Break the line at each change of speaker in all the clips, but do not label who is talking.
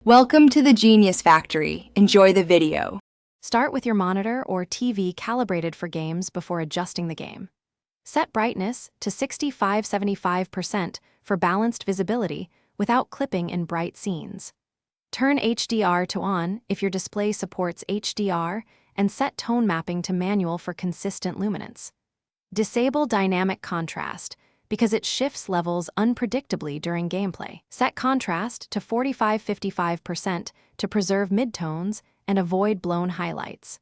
Welcome to the Genius Factory. Enjoy the video.
Start with your monitor or TV calibrated for games before adjusting the game. Set brightness to 65-75% for balanced visibility without clipping in bright scenes. Turn HDR to on if your display supports HDR and set tone mapping to manual for consistent luminance. Disable dynamic contrast because it shifts levels unpredictably during gameplay. Set contrast to 45-55% to preserve midtones and avoid blown highlights.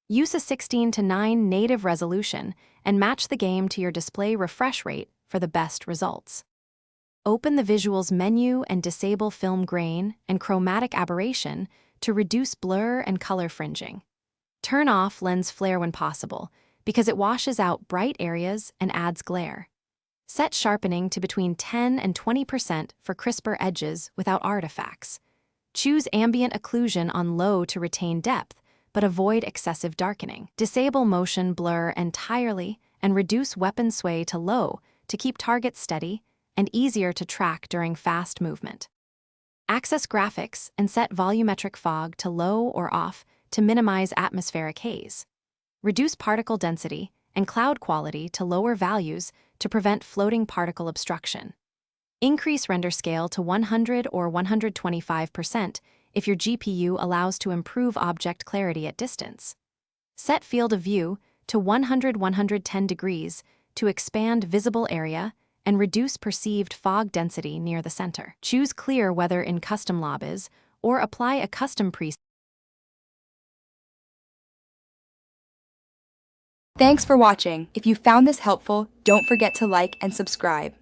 Use a 16:9 native resolution and match the game to your display refresh rate for the best results. Open the Visuals menu and disable film grain and chromatic aberration to reduce blur and color fringing. Turn off lens flare when possible because it washes out bright areas and adds glare. Set sharpening to between 10 and 20% for crisper edges without artifacts. Choose ambient occlusion on low to retain depth, but avoid excessive darkening. Disable motion blur entirely and reduce weapon sway to low to keep targets steady and easier to track during fast movement. Access graphics and set volumetric fog to low or off to minimize atmospheric haze. Reduce particle density and cloud quality to lower values to prevent floating particle obstruction. Increase render scale to 100 or 125% if your GPU allows to improve object clarity at distance. Set field of view to 100-110 degrees to expand visible area and reduce perceived fog density near the center. Choose clear whether in custom lobbies or apply a custom preset.
Thanks for watching. If you found this helpful, don't forget to like and subscribe.